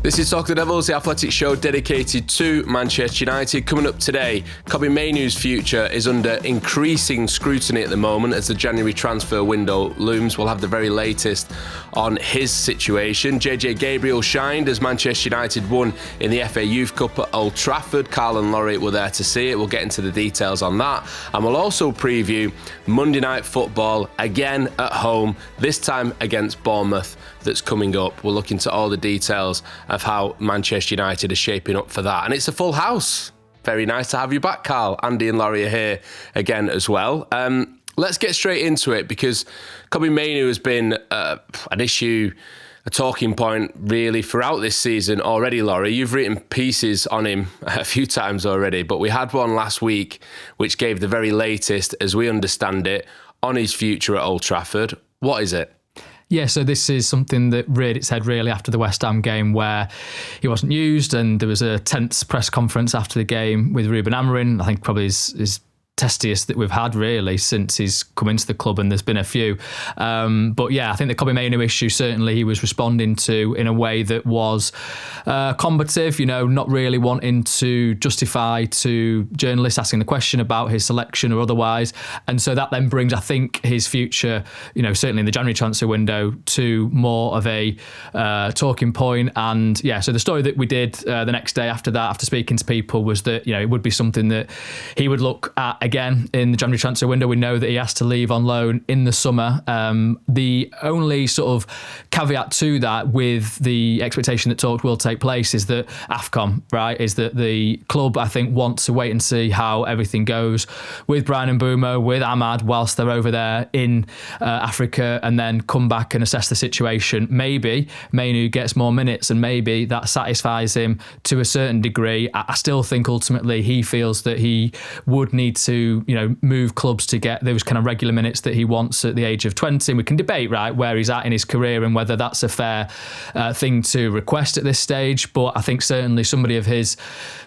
This is Talk the Devils, the athletic show dedicated to Manchester United. Coming up today, Kobbie Mainoo's future is under increasing scrutiny at the moment as the January transfer window looms. We'll have the very latest on his situation. Gabriel shined as Manchester United won in the FA Youth Cup at Old Trafford. Carl and Laurie were there to see it. We'll get into the details on that. And we'll also preview Monday Night Football again at home, this time against Bournemouth, that's coming up. We'll look into all the details of how Manchester United are shaping up for that. And it's a full house. Very nice to have you back, Carl. Andy and Laurie are here again as well. Let's get straight into it because Kobbie Mainoo has been an issue, a talking point really throughout this season already, Laurie. You've written pieces on him a few times already, but we had one last week which gave the very latest, as we understand it, on his future at Old Trafford. What is it? Yeah, so this is something that reared its head really after the West Ham game where he wasn't used and there was a tense press conference after the game with Ruben Amorim. I think probably his testiest that we've had really since he's come into the club, and there's been a few. But yeah, I think the Kobbie Mainoo issue, certainly he was responding to in a way that was combative, not really wanting to justify to journalists asking the question about his selection or otherwise. And so that then brings, I think, his future, certainly in the January transfer window, to more of a talking point. And yeah, so the story that we did the next day after that, after speaking to people, was that, it would be something that he would look at again in the January transfer window. We know that he has to leave on loan in the summer. The only sort of caveat to that, with the expectation that talk will take place, is that AFCON, right, is that the club, I think, wants to wait and see how everything goes with Brian and Mbeumo, with Ahmad, whilst they're over there in Africa, and then come back and assess the situation. Maybe Mainoo gets more minutes and maybe that satisfies him to a certain degree. I still think ultimately he feels that he would need to move clubs to get those kind of regular minutes that he wants at the age of 20. And we can debate, right, where he's at in his career and whether that's a fair thing to request at this stage. But I think certainly somebody of his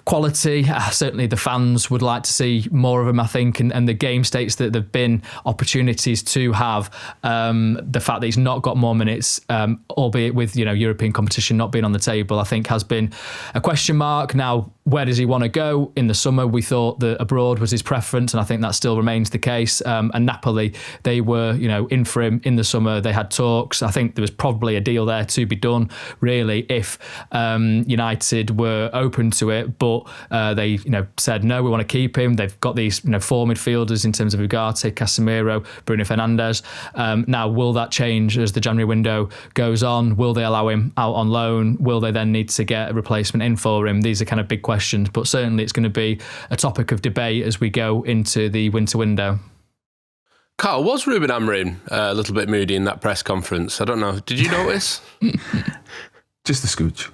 quality, certainly the fans would like to see more of him, I think, and the game states that there've been opportunities to have. The fact that he's not got more minutes, albeit with European competition not being on the table, I think has been a question mark. Now, where does he want to go in the summer? We thought that abroad was his preference, and I think that still remains the case. And Napoli, they were, in for him in the summer. They had talks. I think there was probably a deal there to be done, really, if United were open to it. But they, said no, we want to keep him. They've got these, four midfielders in terms of Ugarte, Casemiro, Bruno Fernandes. Now, will that change as the January window goes on? Will they allow him out on loan? Will they then need to get a replacement in for him? These are kind of big questions, but certainly it's going to be a topic of debate as we go into the winter window. Carl, was Ruben Amorim a little bit moody in that press conference? I don't know. Did you notice? Just a scooch.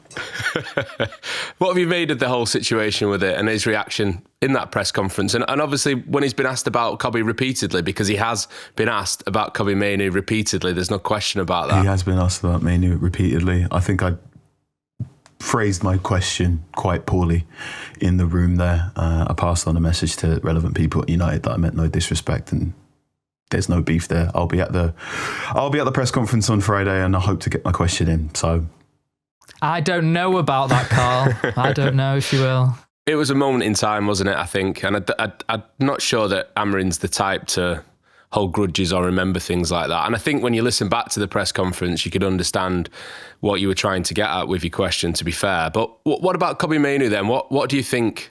What have you made of the whole situation with it and his reaction in that press conference? And obviously when he's been asked about Kobbie repeatedly, because he has been asked about Kobbie Mainoo repeatedly, there's no question about that. He has been asked about Mainoo repeatedly. I think I phrased my question quite poorly in the room there. I passed on a message to relevant people at United that I meant no disrespect and there's no beef there. I'll be at the press conference on Friday and I hope to get my question in. So I don't know about that, Carl. I don't know if you will. It was a moment in time, wasn't it, I think? And I'm not sure that Amorim's the type to hold grudges or remember things like that. And I think when you listen back to the press conference, you could understand what you were trying to get at with your question, to be fair. But what about Kobbie Mainoo then? What do you think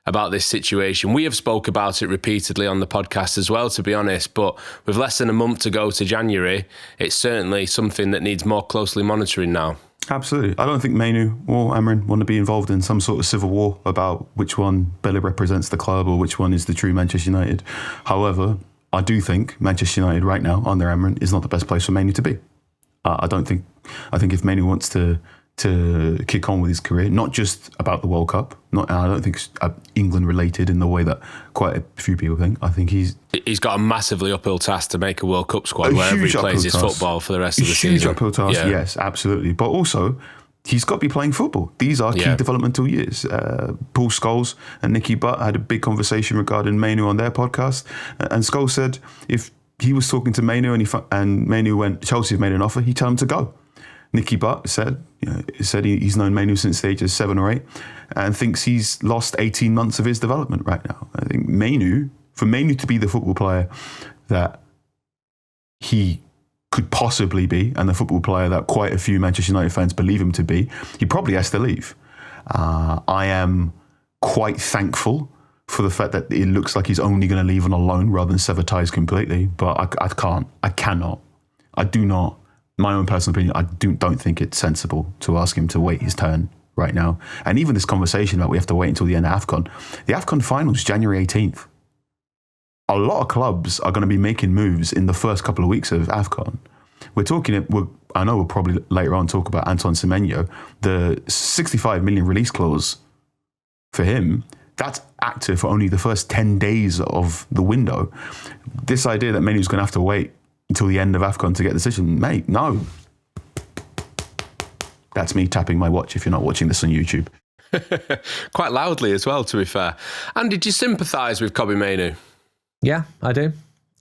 about this situation? We have spoke about it repeatedly on the podcast as well, to be honest, but with less than a month to go to January, it's certainly something that needs more closely monitoring now. Absolutely. I don't think Mainoo or Amorim want to be involved in some sort of civil war about which one better represents the club or which one is the true Manchester United. However, I do think Manchester United right now under Amorim is not the best place for Mainoo to be. I think if Mainoo wants to kick on with his career, not just about the World Cup, I don't think it's England related in the way that quite a few people think. I think he's got a massively uphill task to make a World Cup squad wherever he plays his football for the rest of the season. Huge uphill task, yeah. Yes, absolutely. But also, he's got to be playing football. These are key developmental years. Paul Scholes and Nicky Butt had a big conversation regarding Mainoo on their podcast, and Scholes said if he was talking to Mainoo and Mainoo went, Chelsea have made an offer, he'd tell him to go. Nicky Butt said he's known Mainoo since the age of 7 or 8 and thinks he's lost 18 months of his development right now. I think for Mainoo to be the football player that he could possibly be, and the football player that quite a few Manchester United fans believe him to be, he probably has to leave. I am quite thankful for the fact that it looks like he's only going to leave on a loan rather than sever ties completely, but I cannot. I do not. My own personal opinion, I don't think it's sensible to ask him to wait his turn right now. And even this conversation about we have to wait until the end of AFCON. The AFCON finals, January 18th. A lot of clubs are going to be making moves in the first couple of weeks of AFCON. I know we'll probably later on talk about Anton Semenyo. The 65 million release clause for him, that's active for only the first 10 days of the window. This idea that Mainoo's going to have to wait until the end of AFCON to get a decision, mate, no. That's me tapping my watch if you're not watching this on YouTube. Quite loudly as well, to be fair. And did you sympathise with Kobbie Mainoo? Yeah, I do.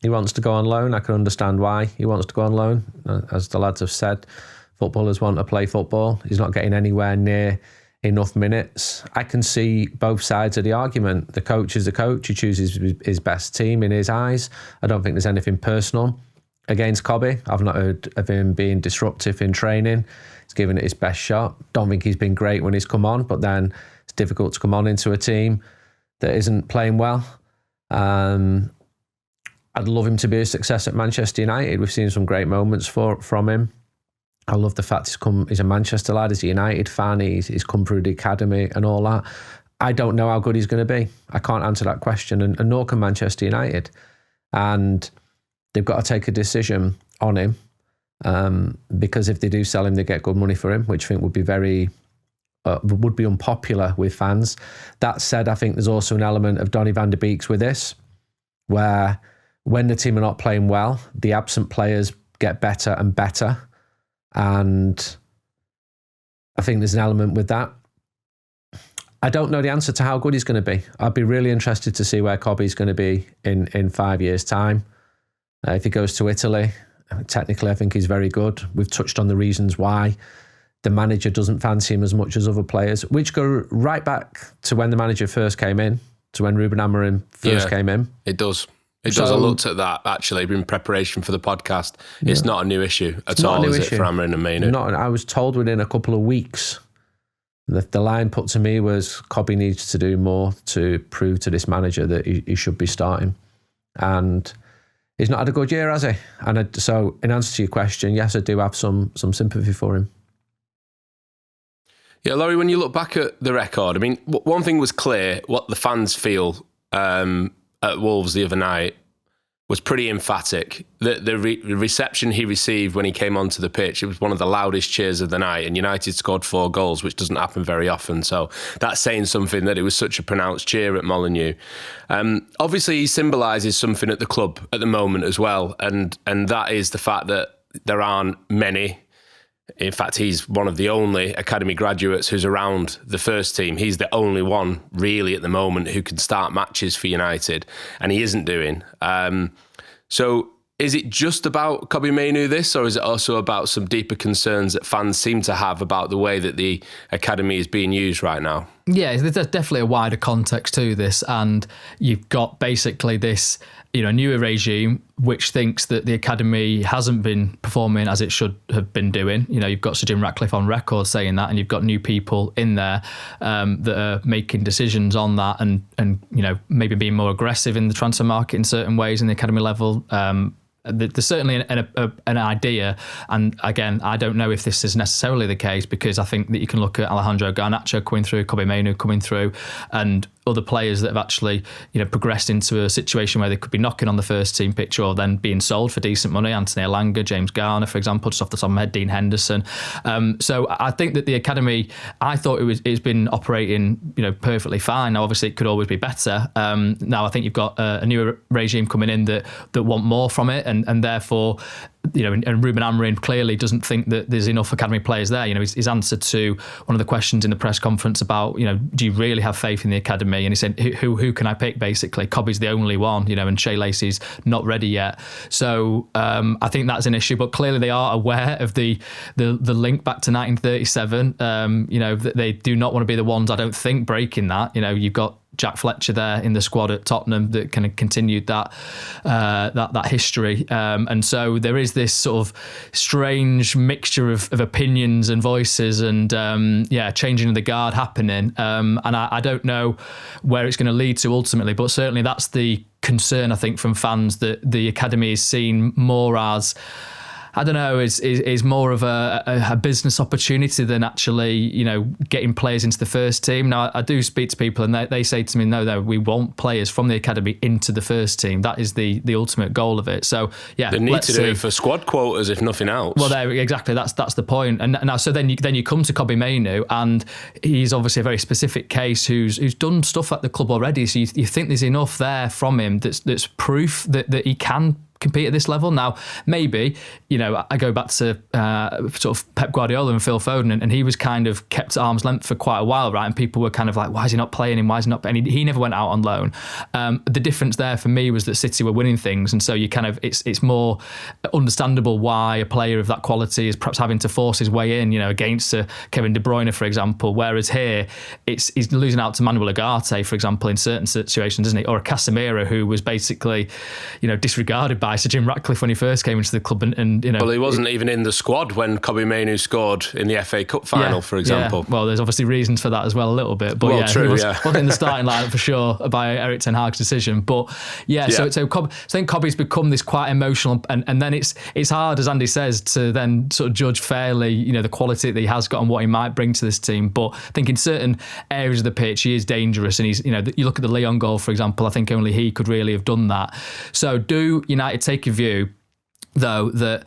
He wants to go on loan. I can understand why he wants to go on loan. As the lads have said, footballers want to play football. He's not getting anywhere near enough minutes. I can see both sides of the argument. The coach is the coach. He chooses his best team in his eyes. I don't think there's anything personal against Kobbie. I've not heard of him being disruptive in training. He's given it his best shot. Don't think he's been great when he's come on, but then it's difficult to come on into a team that isn't playing well. I'd love him to be a success at Manchester United. We've seen some great moments from him. I love the fact he's a Manchester lad, he's a United fan, he's come through the academy and all that. I don't know how good he's going to be. I can't answer that question, and nor can Manchester United. And they've got to take a decision on him, because if they do sell him, they get good money for him, which I think would be unpopular with fans. That said, I think there's also an element of Donny van der Beek's with this, where when the team are not playing well, the absent players get better and better. And I think there's an element with that. I don't know the answer to how good he's going to be. I'd be really interested to see where Kobbie's going to be in 5 years' time. If he goes to Italy, technically I think he's very good. We've touched on the reasons why the manager doesn't fancy him as much as other players, which go right back to when the manager first came in, to when Ruben Amorim first came in. It does. It does. I looked at that, actually, in preparation for the podcast. It's not a new issue at all, is it, for Amorim and Mainoo? I was told within a couple of weeks. The line put to me was Kobbie needs to do more to prove to this manager that he should be starting. And he's not had a good year, has he? And so in answer to your question, yes, I do have some sympathy for him. Yeah, Laurie, when you look back at the record, I mean, one thing was clear, what the fans feel at Wolves the other night was pretty emphatic. The reception he received when he came onto the pitch, it was one of the loudest cheers of the night, and United scored 4 goals, which doesn't happen very often. So that's saying something, that it was such a pronounced cheer at Molineux. Obviously, he symbolises something at the club at the moment as well, and that is the fact that there aren't many. In fact, he's one of the only academy graduates who's around the first team. He's the only one, really, at the moment who can start matches for United, and he isn't doing. So is it just about Kobbie Mainoo this, or is it also about some deeper concerns that fans seem to have about the way that the academy is being used right now? Yeah, there's definitely a wider context to this, and you've got basically this, newer regime which thinks that the academy hasn't been performing as it should have been doing. You've got Sir Jim Ratcliffe on record saying that, and you've got new people in there that are making decisions on that, and maybe being more aggressive in the transfer market in certain ways in the academy level. There's certainly an idea, and again, I don't know if this is necessarily the case, because I think that you can look at Alejandro Garnacho coming through, Kobbie Mainoo coming through, and other players that have actually progressed into a situation where they could be knocking on the first team picture or then being sold for decent money. Anthony Elanga, James Garner, for example, just off the top of my head, Dean Henderson. So I think that the academy, I thought it's been operating perfectly fine. Now obviously it could always be better. Now I think you've got a newer regime coming in that want more from it, and therefore and Ruben Amorim clearly doesn't think that there's enough academy players there. His answer to one of the questions in the press conference about, do you really have faith in the academy? And he said, who can I pick, basically? Kobbie's the only one, and Shea Lacey's not ready yet. So I think that's an issue, but clearly they are aware of the link back to 1937. They do not want to be the ones, I don't think, breaking that. You've got Jack Fletcher there in the squad at Tottenham that kind of continued that history, and so there is this sort of strange mixture of opinions and voices, and changing of the guard happening, and I don't know where it's going to lead to ultimately, but certainly that's the concern, I think, from fans, that the academy is seen more as, I don't know, is more of a business opportunity than actually, getting players into the first team. Now, I do speak to people and they say to me, no, we want players from the academy into the first team. That is the ultimate goal of it. So, yeah. They need to do it for squad quotas, if nothing else. Well, exactly. That's the point. And now, so then you come to Kobbie Mainoo, and he's obviously a very specific case who's done stuff at the club already. So you think there's enough there from him that's proof that he can compete at this level. Now, maybe, I go back to sort of Pep Guardiola and Phil Foden, and he was kind of kept at arm's length for quite a while, right? And people were kind of like, why is he not playing him? Why is he not? And he never went out on loan. The difference there for me was that City were winning things, and so you kind of it's more understandable why a player of that quality is perhaps having to force his way in, against Kevin De Bruyne, for example. Whereas here, he's losing out to Manuel Ugarte, for example, in certain situations, isn't he? Or a Casemiro who was basically, disregarded by Sir Jim Ratcliffe when he first came into the club, and well, he wasn't even in the squad when Kobbie Mainoo scored in the FA Cup final, for example. Yeah. Well, there's obviously reasons for that as well, a little bit, but he wasn't in the starting lineup for sure by Eric Ten Hag's decision. But so I think Kobbie's become this quite emotional, and then it's hard, as Andy says, to then sort of judge fairly, the quality that he has got and what he might bring to this team. But I think in certain areas of the pitch, he is dangerous, and he's, you look at the Lyon goal, for example. I think only he could really have done that. So do United take a view, though, that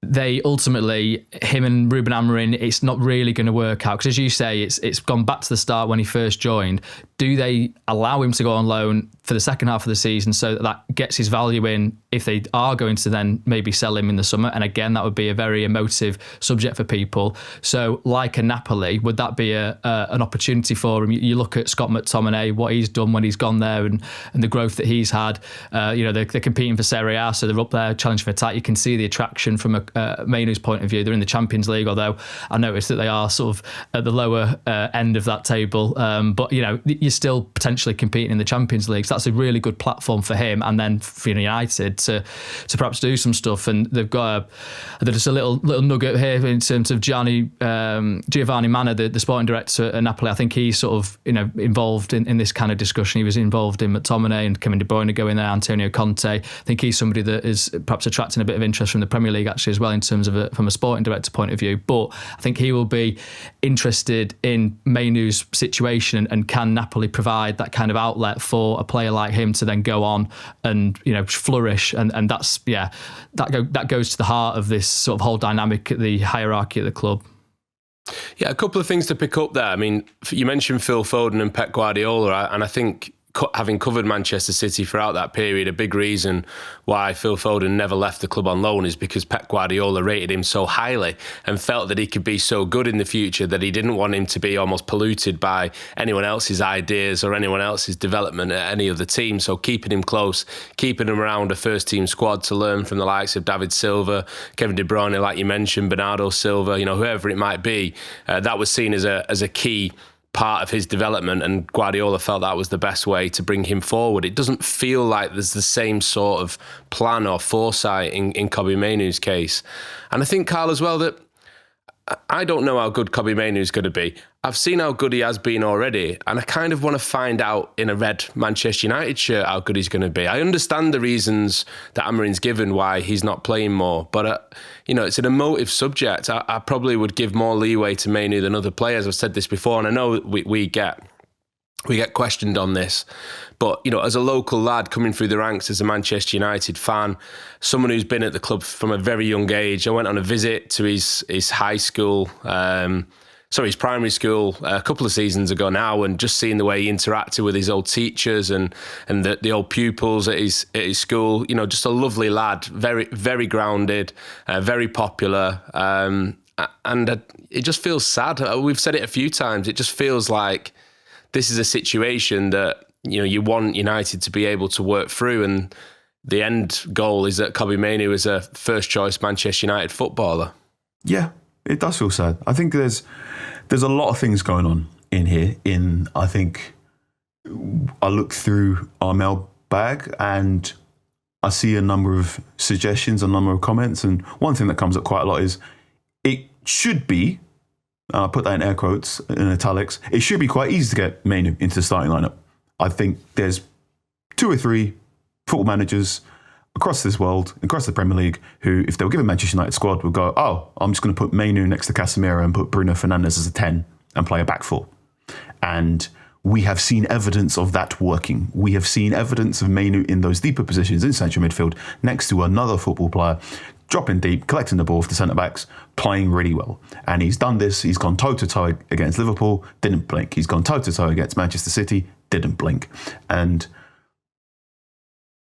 they ultimately, him and Ruben Amorim, it's not really going to work out? Because as you say, it's gone back to the start when he first joined. Do they allow him to go on loan for the second half of the season so that gets his value in if they are going to then maybe sell him in the summer? And again, that would be a very emotive subject for people. So like a Napoli, would that be an opportunity for him? You look at Scott McTominay, what he's done when he's gone there, and the growth that he's had. They're competing for Serie A, so they're up there challenging for title. You can see the attraction from Mainoo's point of view. They're in the Champions League, although I noticed that they are sort of at the lower end of that table. But you're still potentially competing in the Champions League. So that's a really good platform for him, and then for United to perhaps do some stuff. And they've got there's a little nugget here in terms of Giovanni Manna, the sporting director at Napoli. I think he's sort of involved in this kind of discussion. He was involved in McTominay and Kevin De Bruyne going there, Antonio Conte. I think he's somebody that is perhaps attracting a bit of interest from the Premier League actually as well, in terms of from a sporting director point of view. But I think he will be interested in Mainoo's situation, and can Napoli provide that kind of outlet for a player like him to then go on and flourish, and that's that goes to the heart of this sort of whole dynamic, the hierarchy at the club. Yeah, a couple of things to pick up there. I mean, you mentioned Phil Foden and Pep Guardiola, and I think, having covered Manchester City throughout that period, a big reason why Phil Foden never left the club on loan is because Pep Guardiola rated him so highly and felt that he could be so good in the future that he didn't want him to be almost polluted by anyone else's ideas or anyone else's development at any other team. So keeping him close, keeping him around a first team squad to learn from the likes of David Silva, Kevin De Bruyne, like you mentioned, Bernardo Silva, whoever it might be, that was seen as a key part of his development, and Guardiola felt that was the best way to bring him forward. It doesn't feel like there's the same sort of plan or foresight in Kobbie Mainoo's case. And I think, Carl, as well, that I don't know how good Kobbie Mainoo is going to be. I've seen how good he has been already, and I kind of want to find out in a red Manchester United shirt how good he's going to be. I understand the reasons that Amorim's given why he's not playing more, but it's an emotive subject. I probably would give more leeway to Mainoo than other players. I've said this before, and I know we get questioned on this, but as a local lad coming through the ranks as a Manchester United fan, someone who's been at the club from a very young age, I went on a visit to his high school his primary school a couple of seasons ago now, and just seeing the way he interacted with his old teachers and the old pupils at his school, just a lovely lad, very, very grounded, very popular. And it just feels sad. We've said it a few times. It just feels like this is a situation that, you want United to be able to work through, and the end goal is that Kobbie Mainoo is a first choice Manchester United footballer. Yeah, it does feel sad. I think there's a lot of things going on in here. I think I look through our mailbag and I see a number of suggestions, a number of comments, and one thing that comes up quite a lot is it should be, I'll put that in air quotes, in italics, it should be quite easy to get Mainoo into the starting lineup. I think there's 2 or 3 football managers across this world, across the Premier League, who, if they were given Manchester United squad, would go, I'm just going to put Mainoo next to Casemiro and put Bruno Fernandes as a 10 and play a back 4. And we have seen evidence of that working. We have seen evidence of Mainoo in those deeper positions in central midfield next to another football player, dropping deep, collecting the ball for the centre-backs, playing really well. And he's done this. He's gone toe-to-toe against Liverpool, didn't blink. He's gone toe-to-toe against Manchester City, didn't blink. And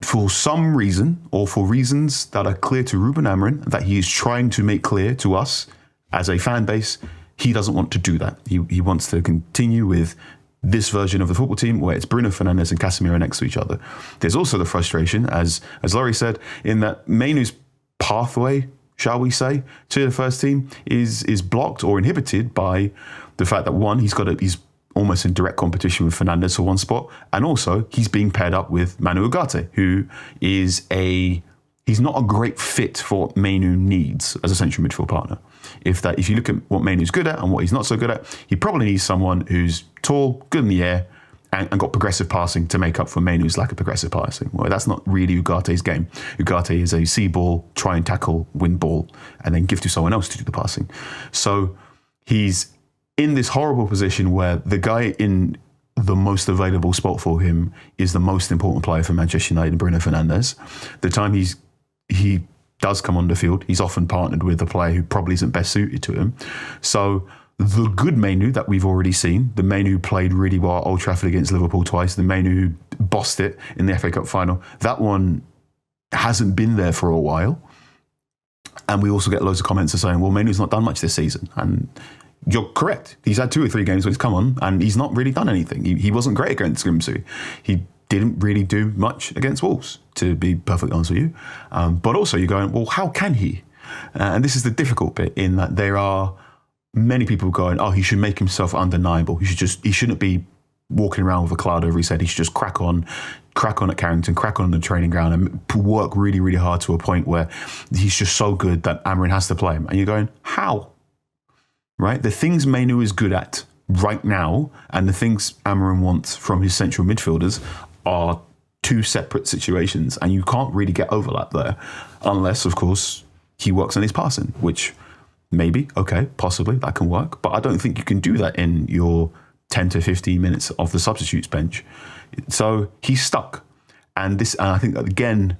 for some reason, or for reasons that are clear to Ruben Amorim, that he is trying to make clear to us as a fan base, he doesn't want to do that. He wants to continue with this version of the football team where it's Bruno Fernandes and Casemiro next to each other. There's also the frustration, as Laurie said, in that Mainoo's pathway, shall we say, to the first team is blocked or inhibited by the fact that, one, he's almost in direct competition with Fernandes for one spot, and also he's being paired up with Manu Ugarte, who is he's not a great fit for what Mainoo needs as a central midfield partner. If you look at what Mainoo's good at and what he's not so good at, he probably needs someone who's tall, good in the air, and got progressive passing to make up for Mainoo's lack of progressive passing. Well, that's not really Ugarte's game. Ugarte is a see ball, try and tackle, win ball, and then give to someone else to do the passing. So he's in this horrible position where the guy in the most available spot for him is the most important player for Manchester United, Bruno Fernandes. The time he does come on the field, he's often partnered with a player who probably isn't best suited to him. So the good Mainoo that we've already seen, the Mainoo who played really well at Old Trafford against Liverpool twice, the Mainoo who bossed it in the FA Cup final, that one hasn't been there for a while. And we also get loads of comments saying, well, Mainoo's not done much this season. And you're correct. He's had 2 or 3 games where he's come on and he's not really done anything. He wasn't great against Grimsby. He didn't really do much against Wolves, to be perfectly honest with you. But also you're going, well, how can he? And this is the difficult bit, in that there are many people going, he should make himself undeniable. He shouldn't be walking around with a cloud over his head. He should just crack on at Carrington, crack on the training ground and work really, really hard to a point where he's just so good that Amorim has to play him. And you're going, how? Right? The things Mainoo is good at right now and the things Amorim wants from his central midfielders are 2 separate situations, and you can't really get overlap there unless, of course, he works on his passing, which maybe, okay, possibly that can work, but I don't think you can do that in your 10 to 15 minutes of the substitutes bench. So he's stuck. And I think, again,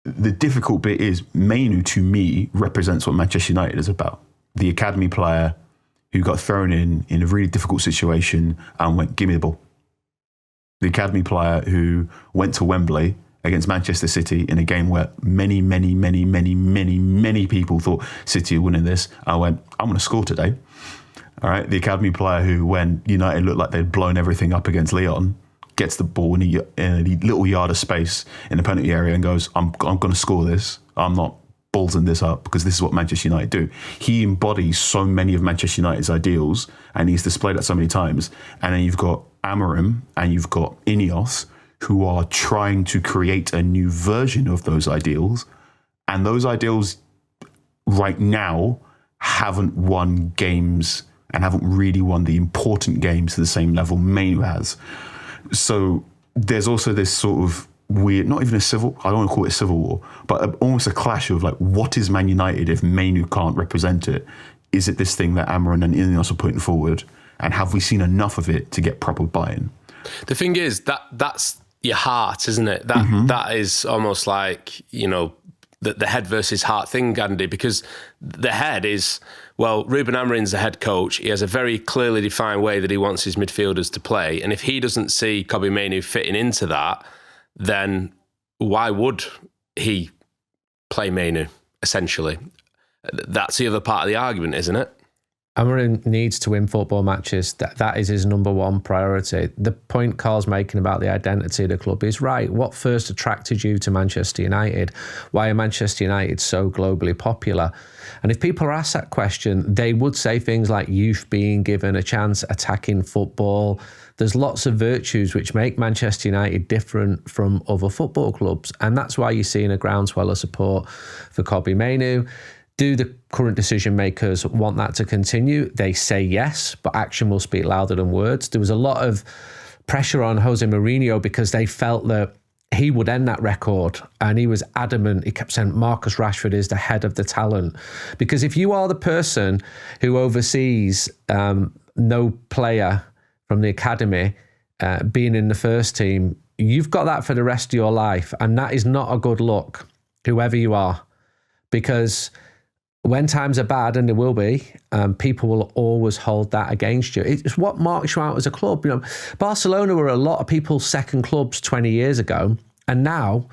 the difficult bit is Mainoo, to me, represents what Manchester United is about. The academy player who got thrown in a really difficult situation and went, give me the ball. The academy player who went to Wembley against Manchester City in a game where many, many, many, many, many, many people thought City were winning this. I went, I'm going to score today. All right. The academy player who, when United looked like they'd blown everything up against Lyon, gets the ball in a little yard of space in the penalty area and goes, I'm going to score this. I'm not ballsing this up because this is what Manchester United do. He embodies so many of Manchester United's ideals and he's displayed that so many times. And then you've got Amorim and you've got Ineos, who are trying to create a new version of those ideals. And those ideals right now haven't won games and haven't really won the important games to the same level Mainoo has. So there's also this sort of weird, not even I don't want to call it a civil war, but almost a clash of like, what is Man United if Mainoo can't represent it? Is it this thing that Amorim and Ineos are putting forward? And have we seen enough of it to get proper buy-in? The thing is, that's your heart, isn't it? That is almost like, the head versus heart thing, Andy, because the head is, well, Ruben Amorim's the head coach. He has a very clearly defined way that he wants his midfielders to play. And if he doesn't see Kobbie Mainoo fitting into that, then why would he play Mainoo, essentially? That's the other part of the argument, isn't it? Amorim needs to win football matches. That is his number one priority. The point Carl's making about the identity of the club is right. What first attracted you to Manchester United? Why are Manchester United so globally popular? And if people are asked that question, they would say things like youth being given a chance, attacking football. There's lots of virtues which make Manchester United different from other football clubs. And that's why you're seeing a groundswell of support for Kobbie Mainoo. Do the current decision makers want that to continue? They say yes, but action will speak louder than words. There was a lot of pressure on Jose Mourinho because they felt that he would end that record, and he was adamant. He kept saying Marcus Rashford is the head of the talent. Because if you are the person who oversees no player from the academy being in the first team, you've got that for the rest of your life, and that is not a good look, whoever you are. Because when times are bad, and there will be, people will always hold that against you. It's what marks you out as a club. You know, Barcelona were a lot of people's second clubs 20 years ago, and now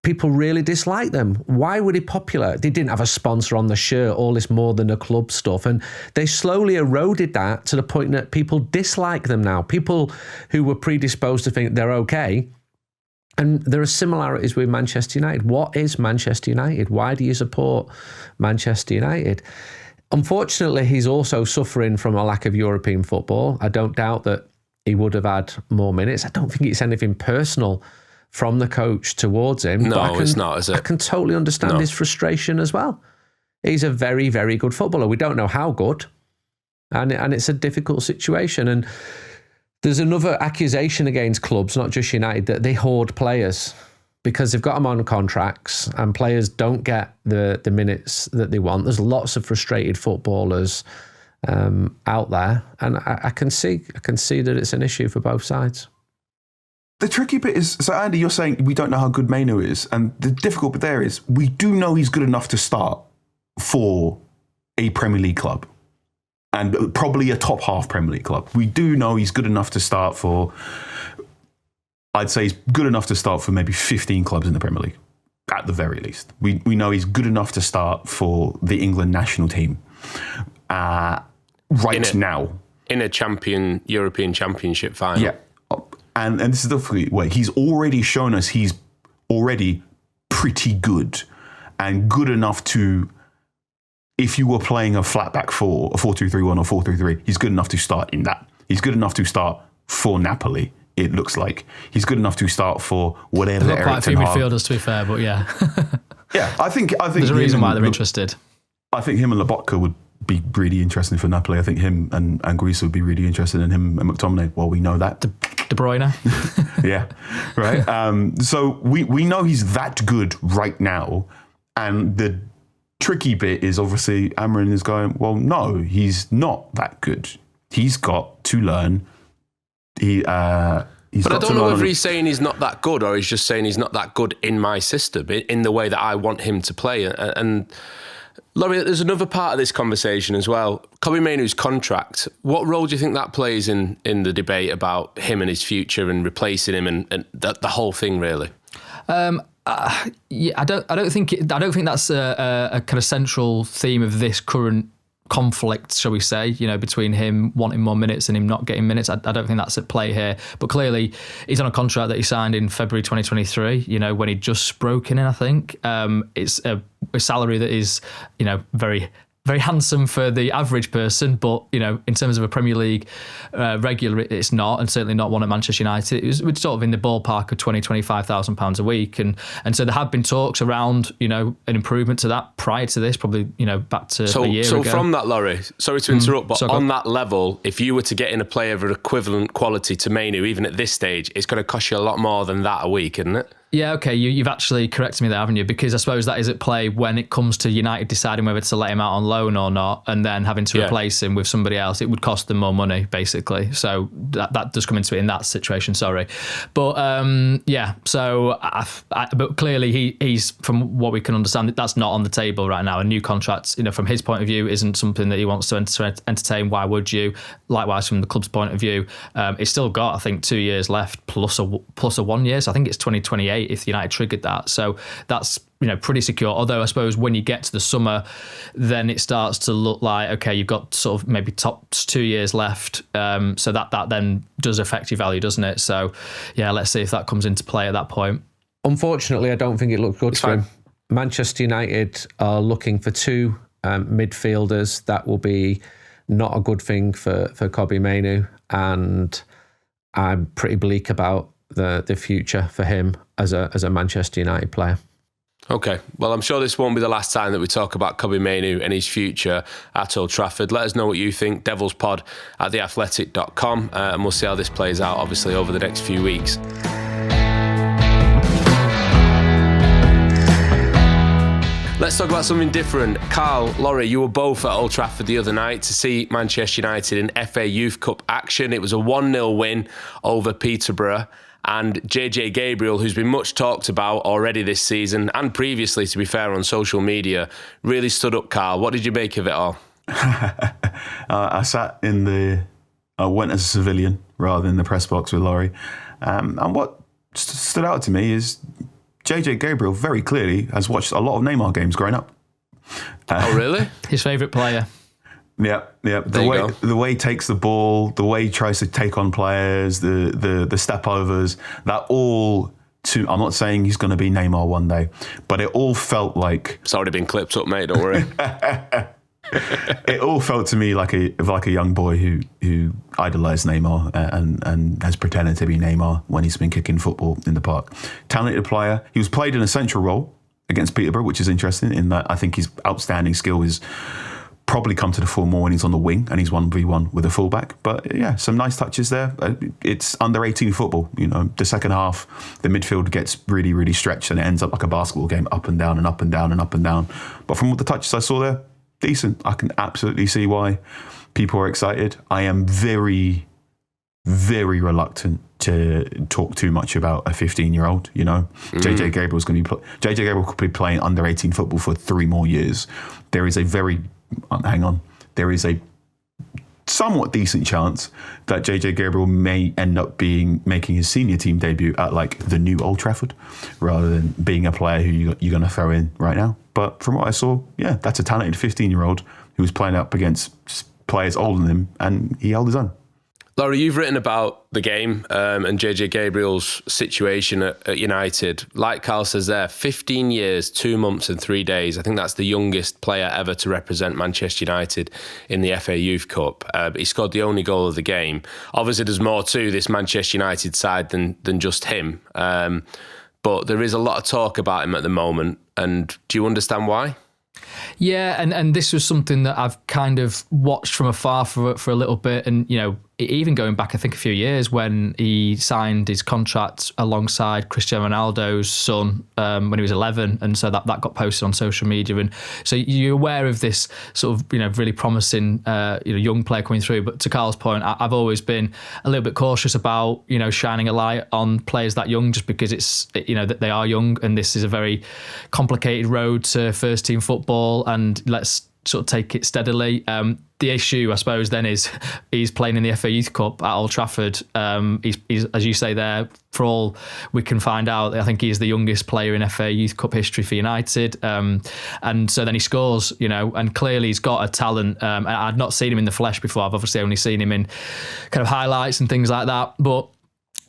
people really dislike them. Why were they popular? They didn't have a sponsor on the shirt, all this more than a club stuff, and they slowly eroded that to the point that people dislike them now. People who were predisposed to think they're okay. And there are similarities with Manchester United. What is Manchester United? Why do you support Manchester United? Unfortunately, he's also suffering from a lack of European football. I don't doubt that he would have had more minutes. I don't think it's anything personal from the coach towards him. No, it's not, is it? I can totally understand his frustration as well. He's a very, very good footballer. We don't know how good. And it's a difficult situation. And there's another accusation against clubs, not just United, that they hoard players because they've got them on contracts and players don't get the minutes that they want. There's lots of frustrated footballers out there, and I can see that it's an issue for both sides. The tricky bit is, so Andy, you're saying we don't know how good Mainoo is, and the difficult bit there is we do know he's good enough to start for a Premier League club. And probably a top half Premier League club. We do know he's good enough to start for, I'd say he's good enough to start for maybe 15 clubs in the Premier League, at the very least. We know he's good enough to start for the England national team now. In a European Championship final. Yeah. And this is the way, he's already shown us he's already pretty good and good enough to, if you were playing a flat back four, a 4-2-3-1 or 4-3-3, he's good enough to start in that. He's good enough to start for Napoli, it looks like. He's good enough to start for whatever. There's not quite a few midfielders, to be fair, but yeah. Yeah, I think there's a reason why they're interested. I think him and Lobotka would be really interesting for Napoli. I think him and Grease would be really interested in him and McTominay. Well, we know that. De Bruyne. Yeah, right. So we know he's that good right now, and the tricky bit is obviously Amorim is going, well, no, he's not that good. He's got to learn. But I don't know whether he's saying he's not that good or he's just saying he's not that good in my system, in the way that I want him to play. And Laurie, there's another part of this conversation as well. Kobbie Mainoo's contract, what role do you think that plays in the debate about him and his future and replacing him and the whole thing, really? Yeah, I don't think that's a kind of central theme of this current conflict, shall we say, between him wanting more minutes and him not getting minutes. I don't think that's at play here. But clearly, he's on a contract that he signed in February 2023, when he'd just broken in, I think. It's a salary that is, very, very handsome for the average person, but, in terms of a Premier League regular, it's not, and certainly not one at Manchester United. We're sort of in the ballpark of £20,000-25,000 a week. And so there have been talks around, an improvement to that prior to this, probably, back to a year ago. So from that, Laurie, sorry to interrupt, but on that level, if you were to get in a player of equivalent quality to Mainoo, even at this stage, it's going to cost you a lot more than that a week, isn't it? Yeah, okay, you've actually corrected me there, haven't you? Because I suppose that is at play when it comes to United deciding whether to let him out on loan or not, and then having to replace him with somebody else. It would cost them more money, basically. So that does come into it in that situation, sorry. But so but clearly he's, from what we can understand, that's not on the table right now. A new contract, from his point of view, isn't something that he wants to entertain. Why would you? Likewise, from the club's point of view, it's still got, I think, 2 years left plus a 1 year. So I think it's 2028 if United triggered that. So that's pretty secure. Although I suppose when you get to the summer, then it starts to look like, okay, you've got sort of maybe top 2 years left. So that then does affect your value, doesn't it? So yeah, let's see if that comes into play at that point. Unfortunately, I don't think it looked good for him. Manchester United are looking for two midfielders. That will be not a good thing for Kobbie Mainoo, and I'm pretty bleak about the future for him as a Manchester United player. Okay, well, I'm sure this won't be the last time that we talk about Kobbie Mainoo and his future at Old Trafford. Let us know what you think, devilspod@theathletic.com, and we'll see how this plays out, obviously, over the next few weeks. Let's talk about something different. Carl, Laurie, you were both at Old Trafford the other night to see Manchester United in FA Youth Cup action. It was a 1-0 win over Peterborough. And JJ Gabriel, who's been much talked about already this season and previously, to be fair, on social media, really stood up. Carl, what did you make of it all? I went as a civilian rather than the press box with Laurie. And what stood out to me is JJ Gabriel very clearly has watched a lot of Neymar games growing up. Oh, really? His favourite player. Yeah. The way he takes the ball, the way he tries to take on players, the step overs, that all. I'm not saying he's going to be Neymar one day, but it all felt like it's already been clipped up, mate. Don't worry. It all felt to me like a young boy who idolised Neymar and has pretended to be Neymar when he's been kicking football in the park. Talented player. He was played in a central role against Peterborough, which is interesting in that I think his outstanding skill is probably come to the fore more when he's on the wing and he's 1v1 with a fullback. But yeah, some nice touches there. It's under 18 football. The second half, the midfield gets really, really stretched and it ends up like a basketball game, up and down and up and down and up and down. But from what the touches I saw there, decent. I can absolutely see why people are excited. I am very, very reluctant to talk too much about a 15-year-old. JJ Gabriel's going to be JJ Gabriel could be playing under 18 football for 3 more years. There is a somewhat decent chance that JJ Gabriel may end up making his senior team debut at like the new Old Trafford rather than being a player who you're going to throw in right now. But from what I saw, yeah, that's a talented 15-year-old who was playing up against players older than him, and he held his own. Laurie, you've written about the game and JJ Gabriel's situation at United. Like Carl says there, 15 years, 2 months and 3 days. I think that's the youngest player ever to represent Manchester United in the FA Youth Cup. He scored the only goal of the game. Obviously, there's more to this Manchester United side than just him. But there is a lot of talk about him at the moment. And do you understand why? Yeah, and this was something that I've kind of watched from afar for a little bit. And, even going back, I think, a few years when he signed his contract alongside Cristiano Ronaldo's son when he was 11. And so that got posted on social media. And so you're aware of this sort of, really promising, young player coming through. But to Carl's point, I've always been a little bit cautious about, shining a light on players that young, just because it's, that they are young. And this is a very complicated road to first team football. And let's sort of take it steadily. The issue, I suppose, then is he's playing in the FA Youth Cup at Old Trafford. He's, as you say there, for all we can find out, I think he is the youngest player in FA Youth Cup history for United. And so then he scores, and clearly he's got a talent. I'd not seen him in the flesh before. I've obviously only seen him in kind of highlights and things like that. But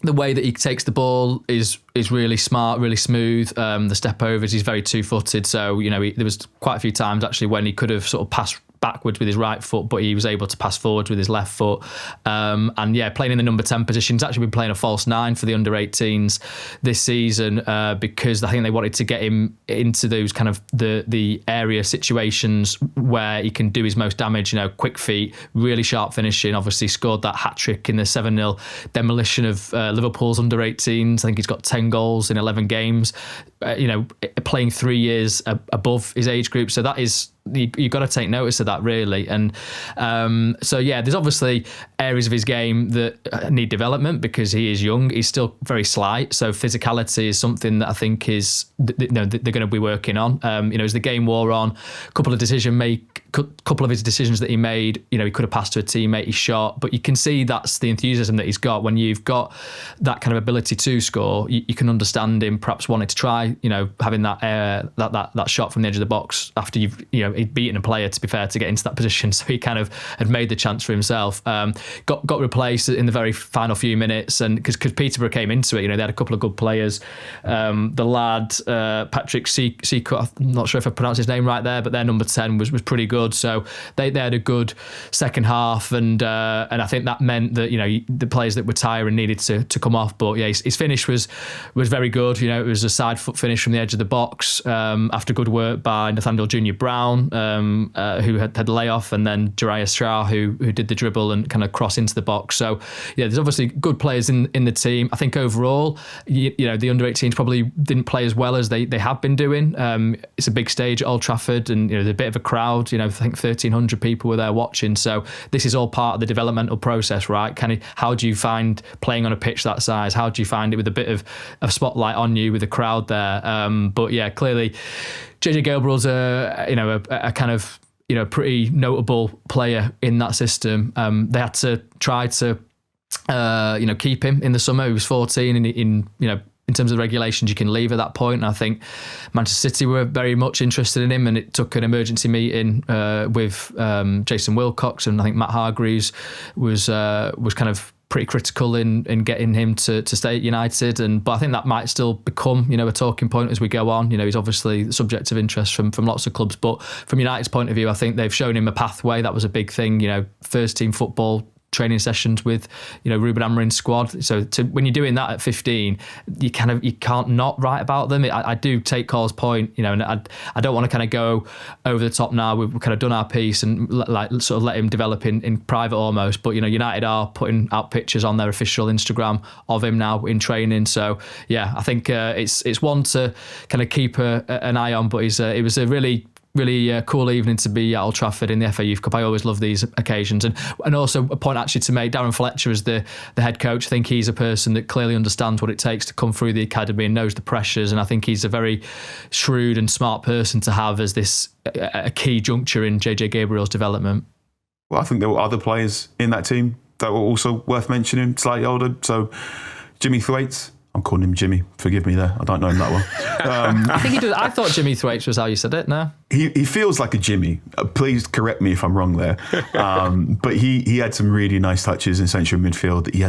the way that he takes the ball is really smart, really smooth. The step overs, he's very 2-footed. So, there was quite a few times actually when he could have sort of passed backwards with his right foot, but he was able to pass forwards with his left foot. And yeah, playing in the number 10 position. He's actually been playing a false 9 for the under-18s this season because I think they wanted to get him into those kind of the area situations where he can do his most damage, quick feet, really sharp finishing. Obviously scored that hat-trick in the 7-0 demolition of Liverpool's under-18s. I think he's got 10 goals in 11 games, playing 3 years above his age group. So that is, you've got to take notice of that, really. And so, yeah, there's obviously areas of his game that need development because he is young. He's still very slight. So physicality is something that I think is, they're going to be working on. As the game wore on, a couple of his decisions that he made, he could have passed to a teammate, he shot, but you can see that's the enthusiasm that he's got. When you've got that kind of ability to score, you can understand him perhaps wanting to try, having that shot from the edge of the box after he'd beaten a player, to be fair, to get into that position. So he kind of had made the chance for himself. Got replaced in the very final few minutes, and because Peterborough came into it, they had a couple of good players. The lad Patrick Sesko, I'm not sure if I pronounced his name right there, but their number 10 was pretty good. So they had a good second half, and I think that meant that the players that were tiring needed to come off. But yeah, his finish was very good. It was a side foot finish from the edge of the box after good work by Nathaniel Junior Brown, who had the layoff, and then Jariah Straw who did the dribble and kind of cross into the box. So yeah, there's obviously good players in the team. I think overall, the under-18s probably didn't play as well as they have been doing. It's a big stage at Old Trafford, and there's a bit of a crowd. I think 1,300 people were there watching. So this is all part of the developmental process, right? How do you find playing on a pitch that size? How do you find it with a bit of a spotlight on you with a crowd there? But yeah, clearly JJ Gabriel's a kind of pretty notable player in that system. They had to try to keep him in the summer. He was 14, and in terms of the regulations, you can leave at that point. And I think Manchester City were very much interested in him, and it took an emergency meeting with Jason Wilcox, and I think Matt Hargreaves was kind of pretty critical in getting him to stay at United. But I think that might still become a talking point as we go on. He's obviously the subject of interest from lots of clubs, but from United's point of view, I think they've shown him a pathway. That was a big thing. First team football, training sessions with Ruben Amorim's squad. So when you're doing that at 15, you can't not write about them. I do take Cole's point, and I don't want to kind of go over the top now. We've kind of done our piece and sort of let him develop in private almost. But United are putting out pictures on their official Instagram of him now in training. So yeah, I think it's one to kind of keep an eye on. But it was a really cool evening to be at Old Trafford in the FA Youth Cup. I always love these occasions. And also a point actually to make, Darren Fletcher as the head coach, I think he's a person that clearly understands what it takes to come through the academy and knows the pressures. And I think he's a very shrewd and smart person to have as a key juncture in JJ Gabriel's development. Well, I think there were other players in that team that were also worth mentioning, slightly older. So Jimmy Thwaites. I'm calling him Jimmy. Forgive me there. I don't know him that well. I think he does. I thought Jimmy Thwaites was how you said it. No, he feels like a Jimmy. Please correct me if I'm wrong there. But he had some really nice touches in central midfield. He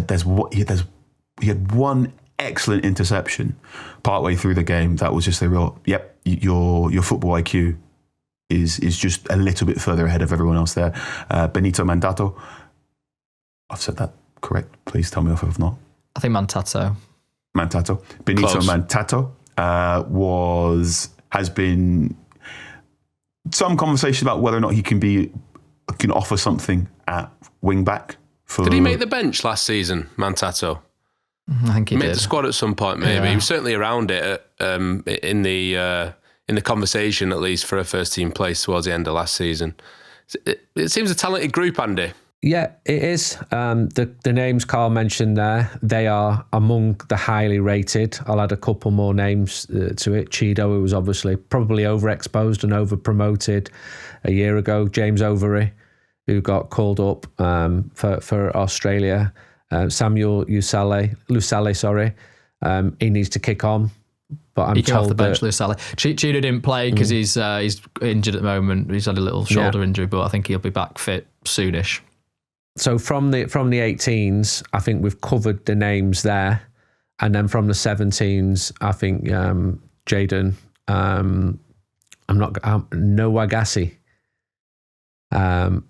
had one excellent interception partway through the game. That was just a real. Yep, your football IQ is just a little bit further ahead of everyone else there. Benito Mandato. I've said that correct. Please tell me if I've not. I think Mantato. Benito Close. Mantato has been some conversation about whether or not he can offer something at wing back. Did he make the bench last season, Mantato? I think he made did. the squad at some point, maybe. Yeah. He was certainly around it in the conversation, at least for a first team place towards the end of last season. It seems a talented group, Andy. Yeah, it is. The names Carl mentioned there, they are among the highly rated. I'll add a couple more names to it. Chido, who was obviously probably overexposed and over-promoted a year ago. James Overy, who got called up for Australia. Samuel Lusale, he needs to kick on. But I'm he came off the told bench, that Lusale. Chido didn't play because he's injured at the moment. He's had a little shoulder injury, but I think he'll be back fit soonish. So from the 18s, I think we've covered the names there, and then from the 17s, I think Jaden, Nowagasi.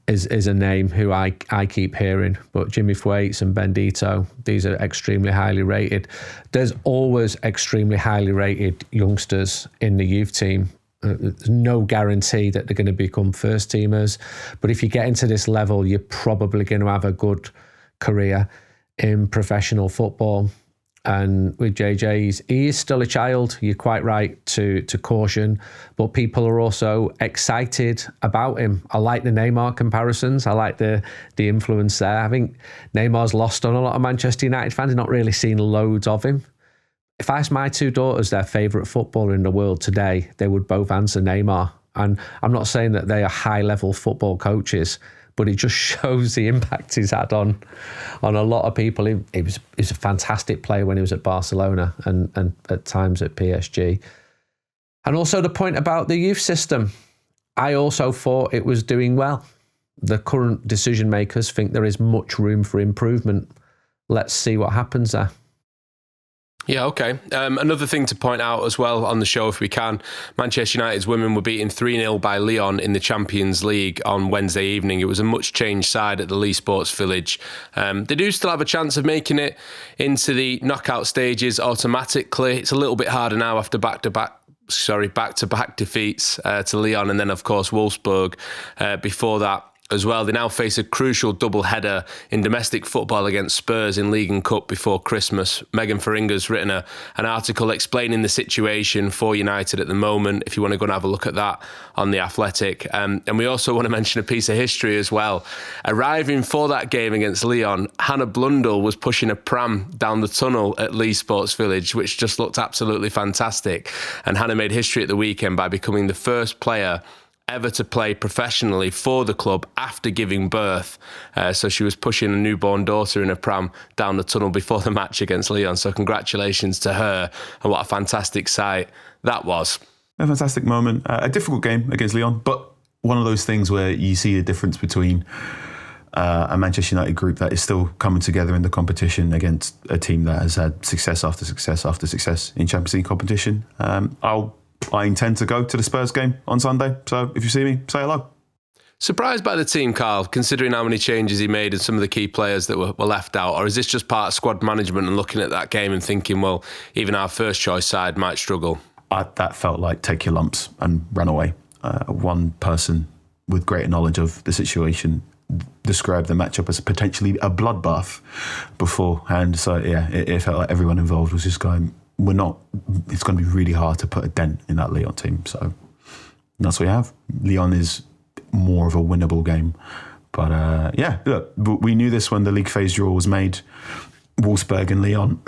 is a name who I keep hearing. But Jimmy Thwaites and Bendito, these are extremely highly rated. There's always extremely highly rated youngsters in the youth team. There's no guarantee that they're going to become first teamers. But if you get into this level, you're probably going to have a good career in professional football. And with JJ, he is still a child. You're quite right to caution, but people are also excited about him. I like the Neymar comparisons. I like the influence there. I think Neymar's lost on a lot of Manchester United fans. They've not really seen loads of him. If I asked my two daughters their favourite footballer in the world today, they would both answer Neymar. And I'm not saying that they are high-level football coaches, but it just shows the impact he's had on a lot of people. He was a fantastic player when he was at Barcelona and at times at PSG. And also the point about the youth system. I also thought it was doing well. The current decision makers think there is much room for improvement. Let's see what happens there. Yeah, okay. Another thing to point out as well on the show, if we can, Manchester United's women were beaten 3-0 by Lyon in the Champions League on Wednesday evening. It was a much changed side at the Lee Sports Village. They do still have a chance of making it into the knockout stages automatically. It's a little bit harder now after back-to-back defeats to Lyon and then, of course, Wolfsburg before that as well. They now face a crucial double-header in domestic football against Spurs in League and Cup before Christmas. Megan Faringa's written an article explaining the situation for United at the moment, if you want to go and have a look at that on The Athletic. And we also want to mention a piece of history as well. Arriving for that game against Lyon, Hannah Blundell was pushing a pram down the tunnel at Lee Sports Village, which just looked absolutely fantastic. And Hannah made history at the weekend by becoming the first player ever to play professionally for the club after giving birth. So she was pushing a newborn daughter in a pram down the tunnel before the match against Lyon. So congratulations to her, and what a fantastic sight that was. A fantastic moment. A difficult game against Lyon, but one of those things where you see a difference between a Manchester United group that is still coming together in the competition against a team that has had success after success after success in Champions League competition. I intend to go to the Spurs game on Sunday, so if you see me, say hello. Surprised by the team, Carl, considering how many changes he made and some of the key players that were left out? Or is this just part of squad management and looking at that game and thinking, well, even our first choice side might struggle? That felt like take your lumps and run away. One person with greater knowledge of the situation described the matchup as potentially a bloodbath beforehand. So yeah, it felt like everyone involved was just going, it's going to be really hard to put a dent in that Lyon team. So that's what we have. Lyon is more of a winnable game. But look, we knew this when the league phase draw was made. Wolfsburg and Lyon,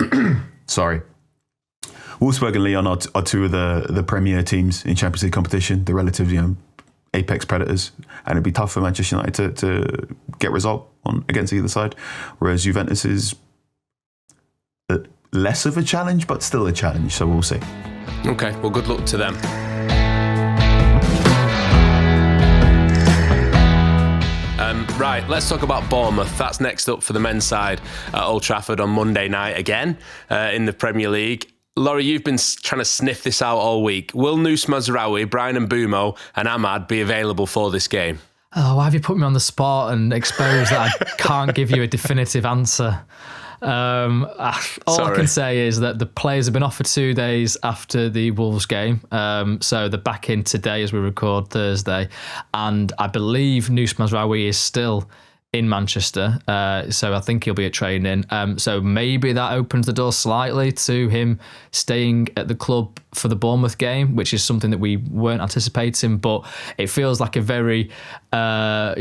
Wolfsburg and Lyon are two of the premier teams in Champions League competition, the relative apex predators. And it'd be tough for Manchester United to get a result against either side. Whereas Juventus is less of a challenge, but still a challenge, so we'll see. Okay, well, good luck to them. Right, let's talk about Bournemouth. That's next up for the men's side at Old Trafford on Monday night again in the Premier League. Laurie, you've been trying to sniff this out all week. Will Nous Mazraoui, Brian Mbeumo and Ahmad be available for this game? Oh, why have you put me on the spot and exposed that I can't give you a definitive answer? All I can say is that the players have been off for 2 days after the Wolves game. So they're back in today as we record Thursday. And I believe Nous Mazraoui is still in Manchester. So I think he'll be at training. So maybe that opens the door slightly to him staying at the club for the Bournemouth game, which is something that we weren't anticipating. But it feels like a very, a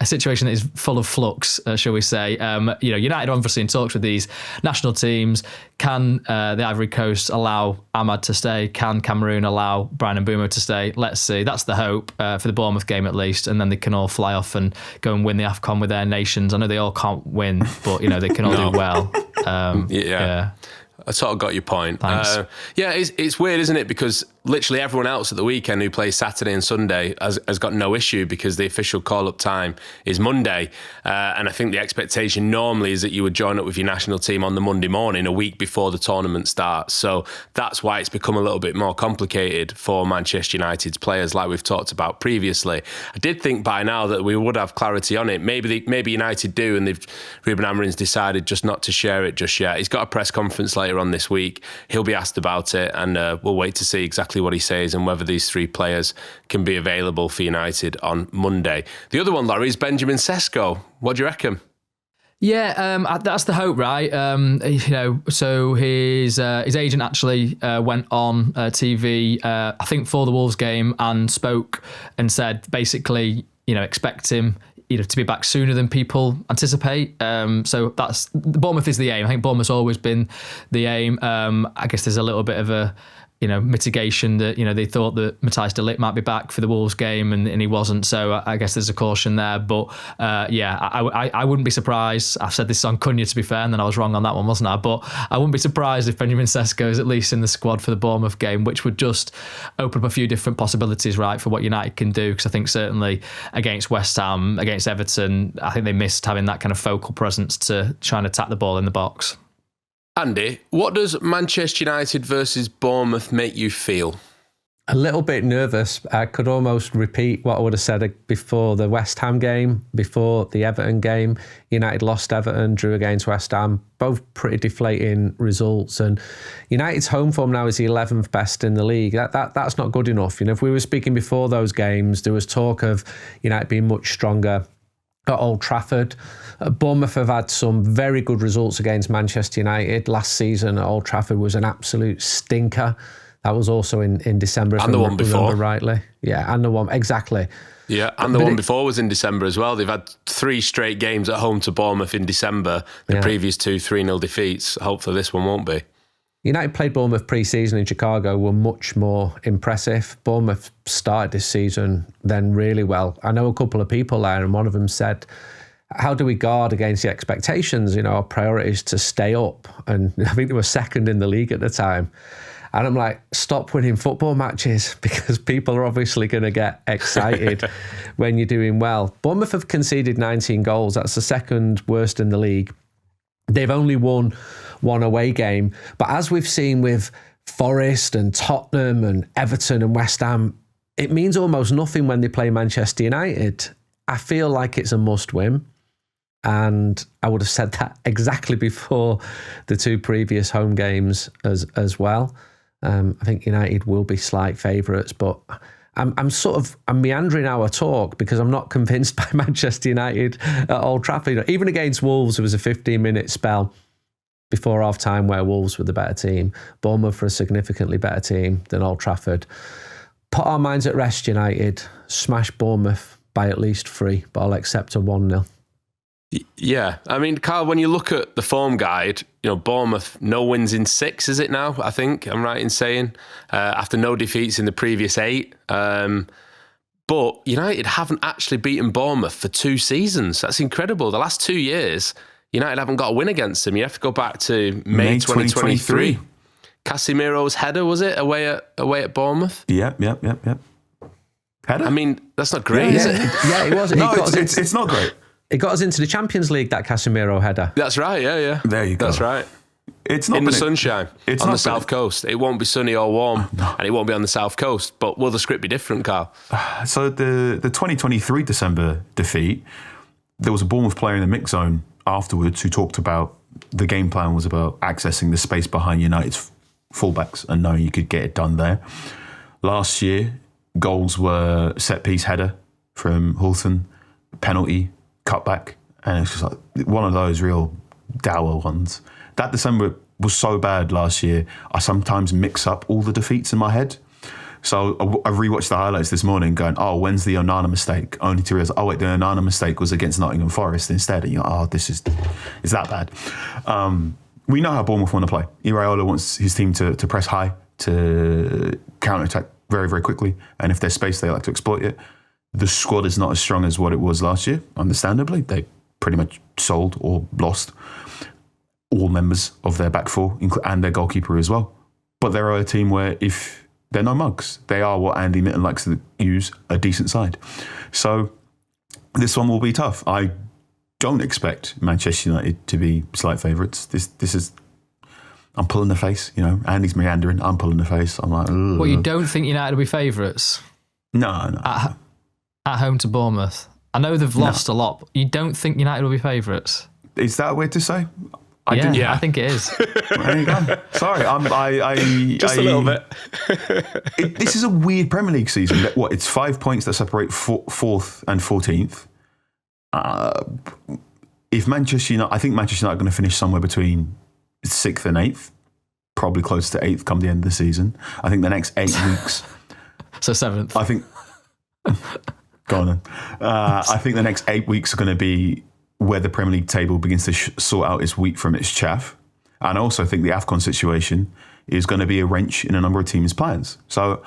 situation that is full of flux, shall we say. United are obviously in talks with these national teams. Can the Ivory Coast allow Ahmad to stay? Can Cameroon allow Brian Mbeumo to stay? Let's see. That's the hope for the Bournemouth game at least. And then they can all fly off and go and win the AFCON with their nations. I know they all can't win, but they can all do well. Yeah. I sort of got your point. Thanks. It's weird, isn't it? Because literally everyone else at the weekend who plays Saturday and Sunday has got no issue because the official call-up time is Monday. And I think the expectation normally is that you would join up with your national team on the Monday morning, a week before the tournament starts. So that's why it's become a little bit more complicated for Manchester United's players, like we've talked about previously. I did think by now that we would have clarity on it. Maybe United do, and Ruben Amorim's decided just not to share it just yet. He's got a press conference later on this week. He'll be asked about it, and we'll wait to see exactly what he says and whether these 3 players can be available for United on Monday. The other one, Laurie, is Benjamin Sesko. What do you reckon? Yeah, that's the hope, right? So his agent actually went on TV, I think for the Wolves game, and spoke and said basically, expect him to be back sooner than people anticipate. So that's Bournemouth is the aim. I think Bournemouth's always been the aim. I guess there's a little bit of a mitigation that, they thought that Matthijs de Ligt might be back for the Wolves game and he wasn't. So I guess there's a caution there. But I wouldn't be surprised. I've said this on Cunha, to be fair, and then I was wrong on that one, wasn't I? But I wouldn't be surprised if Benjamin Sesko is at least in the squad for the Bournemouth game, which would just open up a few different possibilities, right, for what United can do. Because I think certainly against West Ham, against Everton, I think they missed having that kind of focal presence to try and attack the ball in the box. Andy, what does Manchester United versus Bournemouth make you feel? A little bit nervous. I could almost repeat what I would have said before the West Ham game, before the Everton game. United lost Everton, drew against West Ham, both pretty deflating results. And United's home form now is the 11th best in the league. That's not good enough. If we were speaking before those games, there was talk of United being much stronger at Old Trafford. Bournemouth have had some very good results against Manchester United. Last season at Old Trafford was an absolute stinker. That was also in December, if I remember rightly. Yeah, and the one, exactly. Yeah, and the one before was in December as well. They've had 3 straight games at home to Bournemouth in December. The previous 2 3-0 defeats. Hopefully this one won't be. United played Bournemouth pre-season in Chicago, were much more impressive. Bournemouth started this season then really well. I know a couple of people there, and one of them said, how do we guard against the expectations? Our priority is to stay up. And I think they were second in the league at the time. And I'm like, stop winning football matches, because people are obviously going to get excited when you're doing well. Bournemouth have conceded 19 goals. That's the second worst in the league. They've only won 1 away game. But as we've seen with Forest and Tottenham and Everton and West Ham, it means almost nothing when they play Manchester United. I feel like it's a must win. And I would have said that exactly before the 2 previous home games as well. I think United will be slight favourites, but I'm meandering our talk because I'm not convinced by Manchester United at Old Trafford. Even against Wolves, there was a 15-minute spell before half-time where Wolves were the better team. Bournemouth were a significantly better team than Old Trafford. Put our minds at rest, United. Smash Bournemouth by at least 3, but I'll accept a 1-0. Yeah, I mean, Carl, when you look at the form guide, Bournemouth, no wins in 6, is it now? I think I'm right in saying, after no defeats in the previous 8. But United haven't actually beaten Bournemouth for 2 seasons. That's incredible. The last 2 years, United haven't got a win against them. You have to go back to May 2023. Casemiro's header, was it, away at Bournemouth? Yep. Header? I mean, that's not great, is it? Yeah, it was. No, it's not great. It got us into the Champions League, that Casemiro header. That's right, yeah. There you go. That's right. It's not in the sunshine, on the south coast. It won't be sunny or warm, and it won't be on the south coast. But will the script be different, Carl? So the 2023 December defeat, there was a Bournemouth player in the mix zone afterwards who talked about the game plan was about accessing the space behind United's fullbacks and knowing you could get it done there. Last year, goals were set-piece header from Hulton, penalty, cutback, and it's just like one of those real dour ones. That December was so bad last year, I sometimes mix up all the defeats in my head. So I rewatched the highlights this morning going, when's the Onana mistake? Only to realise, the Onana mistake was against Nottingham Forest instead. And you're like, it's that bad. We know how Bournemouth want to play. Iraola wants his team to press high, to counter-attack very, very quickly. And if there's space, they like to exploit it. The squad is not as strong as what it was last year, understandably. They pretty much sold or lost all members of their back four and their goalkeeper as well. But they're a team where if they're no mugs. They are what Andy Mitten likes to use, a decent side. So this one will be tough. I don't expect Manchester United to be slight favourites. This is... I'm pulling the face, Andy's meandering, I'm pulling the face. I'm like, ugh. Well, you don't think United will be favourites? No. At home to Bournemouth. I know they've lost a lot, but you don't think United will be favourites? Is that weird to say? I think it is. There you go. Sorry, Just a little bit. This is a weird Premier League season. It's 5 points that separate 4th and 14th. If Manchester United, I think Manchester United are going to finish somewhere between 6th and 8th, probably close to 8th come the end of the season. I think the next 8 weeks. So 7th. I think. Go on then. I think the next 8 weeks are going to be where the Premier League table begins to sort out its wheat from its chaff. And I also think the AFCON situation is going to be a wrench in a number of teams' plans. So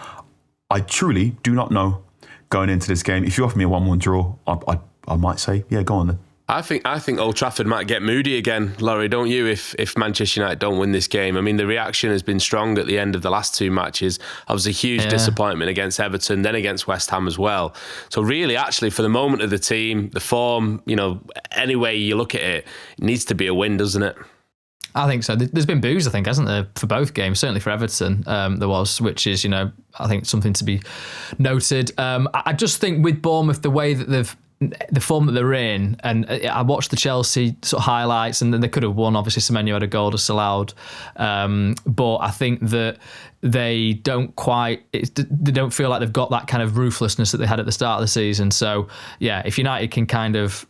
I truly do not know going into this game. If you offer me a 1-1 draw, I might say, yeah, go on then. I think Old Trafford might get moody again, Laurie, don't you, if Manchester United don't win this game? I mean, the reaction has been strong at the end of the last 2 matches. I was a huge disappointment against Everton, then against West Ham as well. So really, actually, for the moment of the team, the form, any way you look at it, it needs to be a win, doesn't it? I think so. There's been boos, I think, hasn't there, for both games? Certainly for Everton, there was, which is, I think something to be noted. I just think with Bournemouth, the way that the form that they're in, and I watched the Chelsea sort of highlights, and then they could have won. Obviously, Semenyo had a goal disallowed, but I think that they don't feel like they've got that kind of ruthlessness that they had at the start of the season. So, yeah, if United can kind of,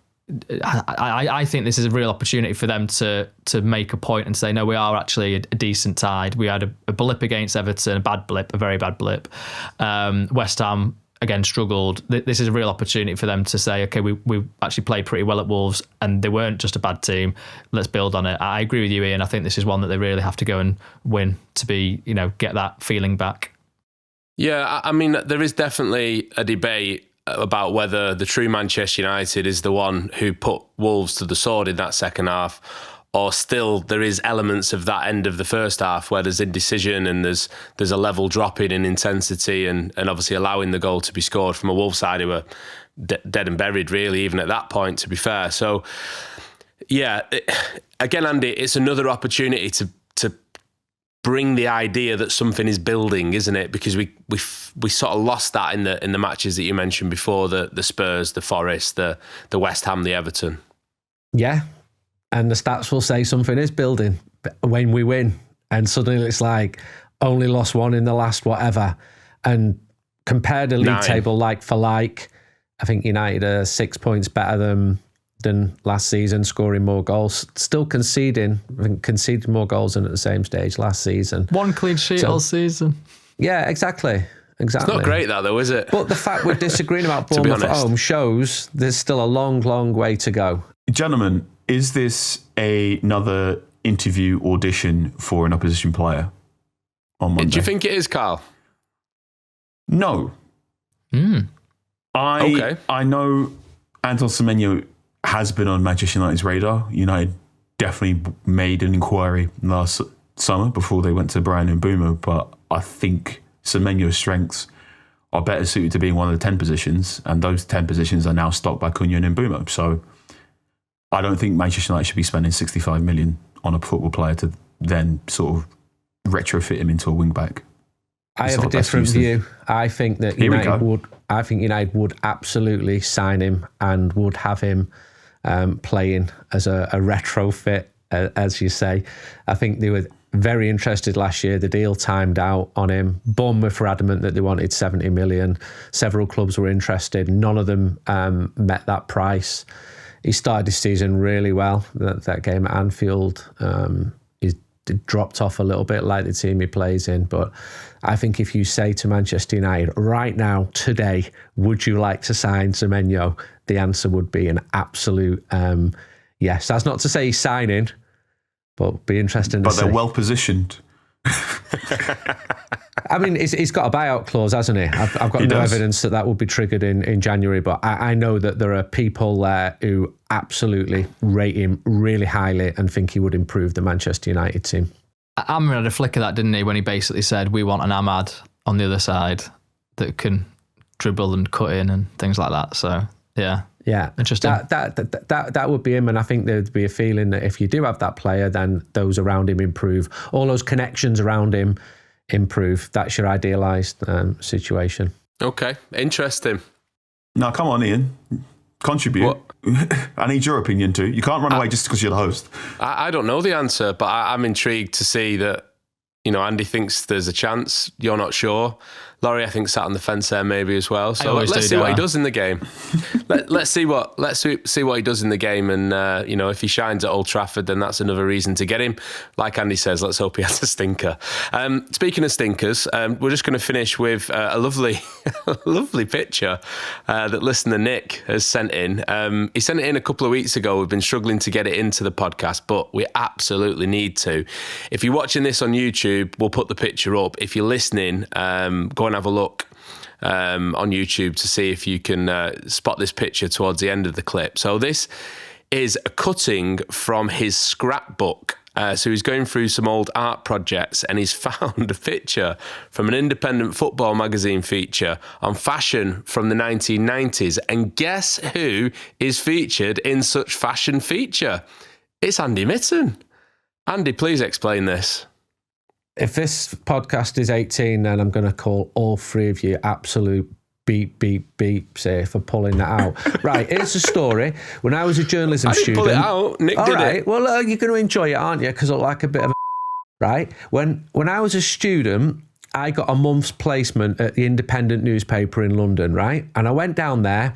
I think this is a real opportunity for them to make a point and say, no, we are actually a decent side. We had a blip against Everton, a very bad blip. West Ham, again, struggled. This is a real opportunity for them to say, okay, we actually played pretty well at Wolves and they weren't just a bad team. Let's build on it. I agree with you, Ian. I think this is one that they really have to go and win to be, get that feeling back. Yeah, I mean, there is definitely a debate about whether the true Manchester United is the one who put Wolves to the sword in that second half, or still there is elements of that end of the first half where there's indecision and there's a level dropping in intensity and obviously allowing the goal to be scored from a Wolves side who were dead and buried really even at that point, to be fair. So yeah, again, Andy, it's another opportunity to bring the idea that something is building, isn't it? Because we sort of lost that in the matches that you mentioned before, the Spurs, the Forest, the West Ham, the Everton. Yeah. And the stats will say something is building when we win. And suddenly it's like only lost one in the last whatever. And compare the league table like for like, I think United are 6 points better than last season, scoring more goals, still conceding. I think conceded more goals than at the same stage last season. One clean sheet all season. Yeah, exactly. It's not great that though, is it? But the fact we're disagreeing about Bournemouth at home shows there's still a long, long way to go. Gentlemen, is this another interview audition for an opposition player on Monday? Do you think it is, Carl? No. I know Anton Semenyo has been on Manchester United's radar. United definitely made an inquiry last summer before they went to Brian and Mbeumo, but I think Semenyo's strengths are better suited to being one of the 10 positions, and those 10 positions are now stocked by Cunha and Mbeumo. So I don't think Manchester United should be spending 65 million on a football player to then sort of retrofit him into a wing back. I have a different view. I think that United would absolutely sign him and would have him playing as a retrofit, as you say. I think they were very interested last year. The deal timed out on him. Bournemouth were adamant that they wanted 70 million. Several clubs were interested. None of them met that price. He started his season really well. That game at Anfield, he dropped off a little bit like the team he plays in. But I think if you say to Manchester United right now, today, would you like to sign Semenyo? The answer would be an absolute yes. That's not to say he's signing, but be interesting to see. But they're well positioned. I mean, he's got a buyout clause, hasn't he? I've got no evidence that would be triggered in January, but I know that there are people there who absolutely rate him really highly and think he would improve the Manchester United team. Amorim had a flick of that, didn't he, when he basically said, we want an Ahmad on the other side that can dribble and cut in and things like that. So yeah, interesting. That would be him, and I think there'd be a feeling that if you do have that player, then those around him improve. All those connections around him improve. That's your idealised situation. Okay, interesting. Now, come on, Ian. Contribute. What? I need your opinion too. You can't run away just because you're the host. I don't know the answer, but I'm intrigued to see that, Andy thinks there's a chance. You're not sure. Laurie, I think, sat on the fence there maybe as well. So let's see what he does in the game. Let's see what he does in the game, and if he shines at Old Trafford, then that's another reason to get him. Like Andy says, let's hope he has a stinker. Speaking of stinkers, we're just going to finish with a lovely picture that listener Nick has sent in. He sent it in a couple of weeks ago. We've been struggling to get it into the podcast, but we absolutely need to. If you're watching this on YouTube, we'll put the picture up. If you're listening, go and have a look on YouTube to see if you can spot this picture towards the end of the clip. So this is a cutting from his scrapbook. So he's going through some old art projects and he's found a picture from an independent football magazine feature on fashion from the 1990s. And guess who is featured in such fashion feature? It's Andy Mitten. Andy, please explain this. If this podcast is 18, then I'm going to call all three of you absolute beep, say, for pulling that out. Right, here's the story. When I was a journalism student... I didn't pull it out. Nick did it. Well, you're going to enjoy it, aren't you? Because I look like a bit of a... Right? When I was a student, I got a month's placement at the independent newspaper in London, right? And I went down there,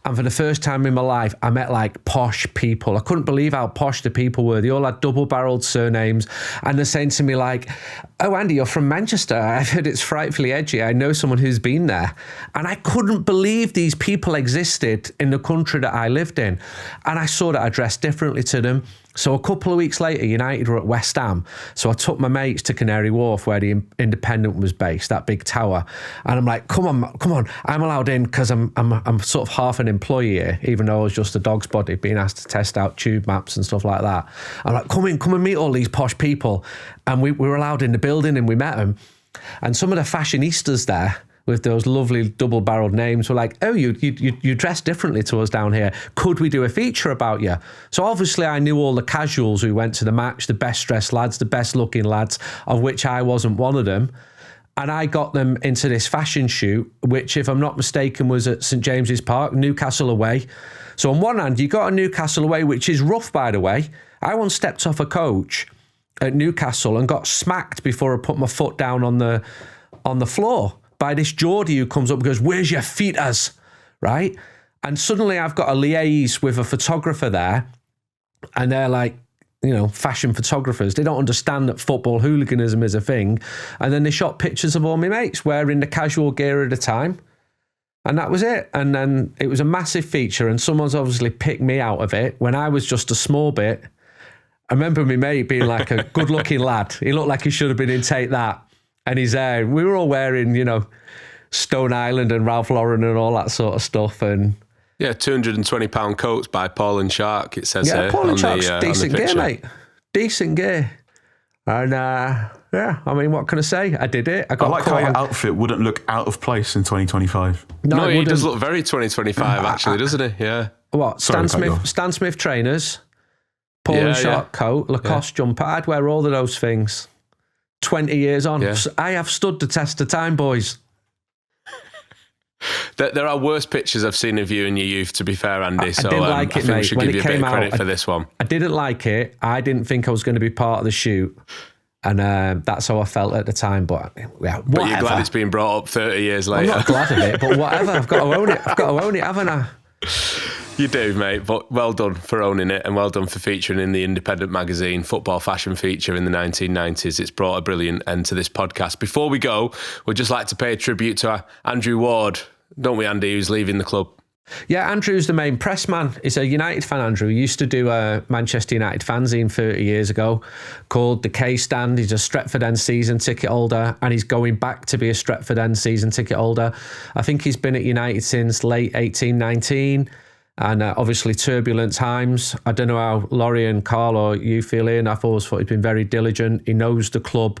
and for the first time in my life, I met like posh people. I couldn't believe how posh the people were. They all had double-barreled surnames, and they're saying to me like, "Oh, Andy, you're from Manchester. I've heard it's frightfully edgy. I know someone who's been there." And I couldn't believe these people existed in the country that I lived in. And I saw that I dressed differently to them. So a couple of weeks later, United were at West Ham. So I took my mates to Canary Wharf, where the Independent was based, that big tower. And I'm like, come on, I'm allowed in because I'm sort of half an employee here, even though I was just a dog's body being asked to test out tube maps and stuff like that. I'm like, come and meet all these posh people. And we were allowed in the building and we met them. And some of the fashionistas there, with those lovely double-barreled names, were like, "Oh, you dress differently to us down here. Could we do a feature about you?" So obviously I knew all the casuals who went to the match, the best-dressed lads, the best-looking lads, of which I wasn't one of them. And I got them into this fashion shoot, which, if I'm not mistaken, was at St James's Park, Newcastle away. So on one hand, you got a Newcastle away, which is rough, by the way. I once stepped off a coach at Newcastle and got smacked before I put my foot down on the floor by this Geordie who comes up and goes, "Where's your feet as?" Right? And suddenly I've got a liaise with a photographer there, and they're like, fashion photographers. They don't understand that football hooliganism is a thing. And then they shot pictures of all my mates wearing the casual gear at the time. And that was it. And then it was a massive feature, and someone's obviously picked me out of it when I was just a small bit. I remember my mate being like a good-looking lad. He looked like he should have been in Take That. And he's there. We were all wearing, Stone Island and Ralph Lauren and all that sort of stuff. And yeah, £220 coats by Paul and Shark, it says here. Yeah, Paul and Shark's decent gear, mate. Decent gear. And what can I say? I did it. I like how your outfit wouldn't look out of place in 2025. No, he does look very 2025, actually, doesn't he? Yeah. What? Stan Smith trainers, Paul and Shark coat, Lacoste jumper. I'd wear all of those things. 20 years on. Yeah. I have stood the test of time, boys. There are worse pictures I've seen of you in your youth, to be fair, Andy. I didn't like it, I think we should give you a bit of credit for this one. I didn't like it. I didn't think I was going to be part of the shoot. And that's how I felt at the time. But yeah, but you're glad it's been brought up 30 years later. I'm not glad of it, but whatever. I've got to own it. I've got to own it, haven't I? You do, mate, but well done for owning it, and well done for featuring in the Independent magazine football fashion feature in the 1990s. It's brought a brilliant end to this podcast. Before we go, we'd just like to pay a tribute to Andrew Ward, don't we, Andy, who's leaving the club? Yeah, Andrew's the main press man. He's a United fan, Andrew. He used to do a Manchester United fanzine 30 years ago called The K Stand. He's a Stretford End season ticket holder, and he's going back to be a Stretford End season ticket holder. I think he's been at United since late 18-19. And obviously turbulent times. I don't know how Laurie and Carl or you feel, Ian. I've always thought he's been very diligent. He knows the club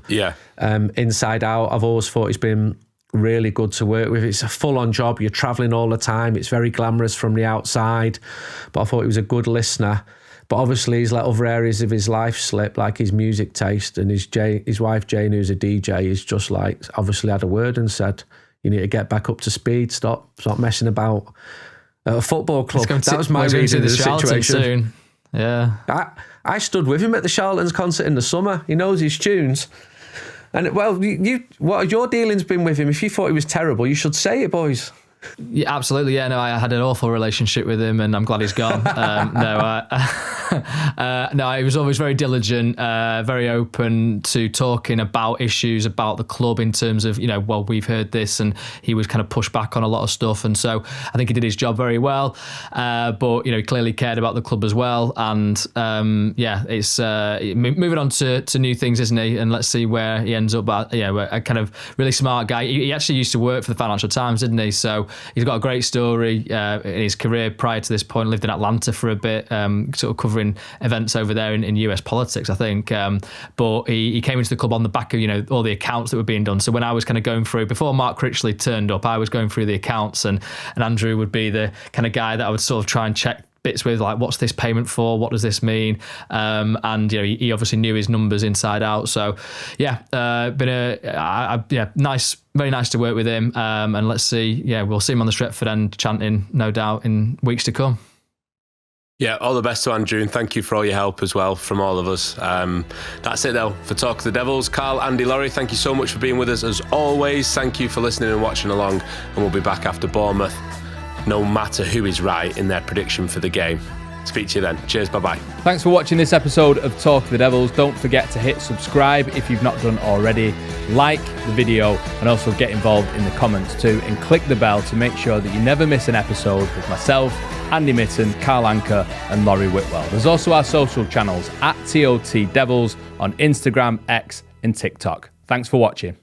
inside out. I've always thought he's been really good to work with. It's a full-on job. You're travelling all the time. It's very glamorous from the outside. But I thought he was a good listener. But obviously he's let other areas of his life slip, like his music taste, and his wife Jane, who's a DJ, is just like obviously had a word and said, you need to get back up to speed. Stop messing about at a football club. That was my reading of the situation. Soon. Yeah. I stood with him at the Charlatans concert in the summer. He knows his tunes. And well, what your dealings been with him? If you thought he was terrible, you should say it, boys. Yeah, absolutely. Yeah, no, I had an awful relationship with him, and I'm glad he's gone. No, he was always very diligent, very open to talking about issues about the club in terms of, well, we've heard this, and he was kind of pushed back on a lot of stuff, and so I think he did his job very well. But he clearly cared about the club as well, and it's moving on to new things, isn't he? And let's see where he ends up. But a kind of really smart guy. He actually used to work for the Financial Times, didn't he? So he's got a great story in his career prior to this point. Lived in Atlanta for a bit, sort of covering events over there in US politics, I think. But he came into the club on the back of all the accounts that were being done. So when I was kind of going through, before Mark Critchley turned up, I was going through the accounts, and Andrew would be the kind of guy that I would sort of try and check bits with, like, what's this payment for? What does this mean? And he obviously knew his numbers inside out. So been nice, very nice to work with him. And let's see, we'll see him on the Stretford end chanting, no doubt, in weeks to come. Yeah, all the best to Andrew, and thank you for all your help as well from all of us. That's it though for Talk of the Devils. Carl, Andy, Laurie, thank you so much for being with us as always. Thank you for listening and watching along, and we'll be back after Bournemouth, no matter who is right in their prediction for the game. Speak to you then. Cheers, bye-bye. Thanks for watching this episode of Talk of the Devils. Don't forget to hit subscribe if you've not done already. Like the video and also get involved in the comments too, and click the bell to make sure that you never miss an episode with myself, Andy Mitten, Carl Anker and Laurie Whitwell. There's also our social channels at TOT Devils on Instagram, X and TikTok. Thanks for watching.